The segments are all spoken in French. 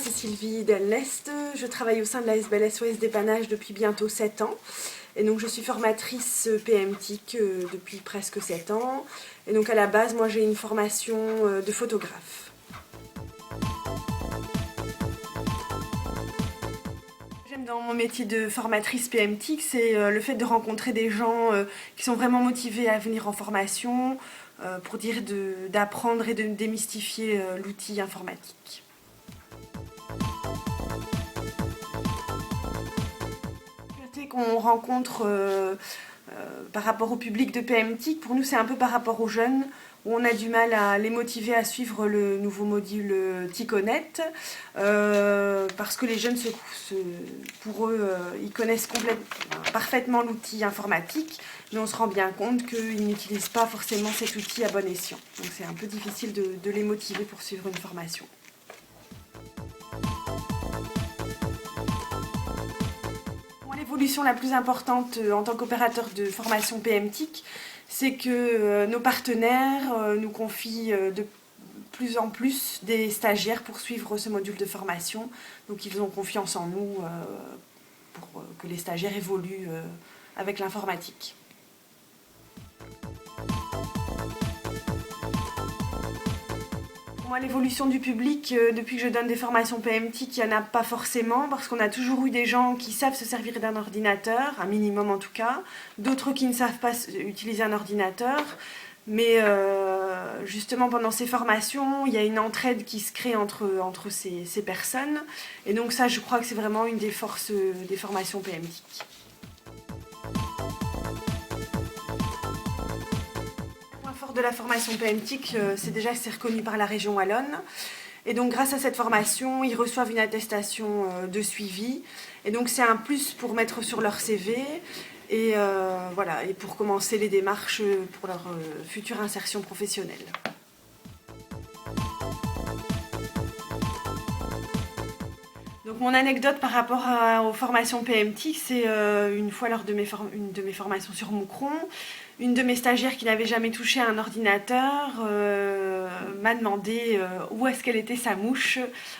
c'est Sylvie Delnest. Je travaille au sein de la SBL SOS Dépannage depuis bientôt 7 ans. Et donc je suis formatrice PMTIC depuis presque 7 ans. Et donc à la base, moi j'ai une formation de photographe. J'aime dans mon métier de formatrice PMTIC, c'est le fait de rencontrer des gens qui sont vraiment motivés à venir en formation pour dire d'apprendre et de démystifier l'outil informatique. Qu'on rencontre par rapport au public de PMTIC, pour nous c'est un peu par rapport aux jeunes, où on a du mal à les motiver à suivre le nouveau module Ticonet, parce que les jeunes, pour eux, ils connaissent parfaitement l'outil informatique, mais on se rend bien compte qu'ils n'utilisent pas forcément cet outil à bon escient. Donc c'est un peu difficile de les motiver pour suivre une formation. L'évolution la plus importante en tant qu'opérateur de formation PMTIC, c'est que nos partenaires nous confient de plus en plus des stagiaires pour suivre ce module de formation. Donc ils ont confiance en nous pour que les stagiaires évoluent avec l'informatique. Moi, l'évolution du public, depuis que je donne des formations PMTIC, il n'y en a pas forcément, parce qu'on a toujours eu des gens qui savent se servir d'un ordinateur, un minimum en tout cas, d'autres qui ne savent pas utiliser un ordinateur, mais justement pendant ces formations, il y a une entraide qui se crée entre ces personnes, et donc ça, je crois que c'est vraiment une des forces des formations PMTIC. De la formation PMTIC, c'est déjà que c'est reconnu par la région wallonne. Et donc grâce à cette formation, ils reçoivent une attestation de suivi. Et donc c'est un plus pour mettre sur leur CV et, voilà, et pour commencer les démarches pour leur future insertion professionnelle. Donc mon anecdote par rapport aux formations PMTIC, c'est une fois lors de une de mes formations sur Moucron, une de mes stagiaires qui n'avait jamais touché à un ordinateur m'a demandé où est-ce qu'elle était sa mouche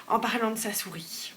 en parlant de sa souris.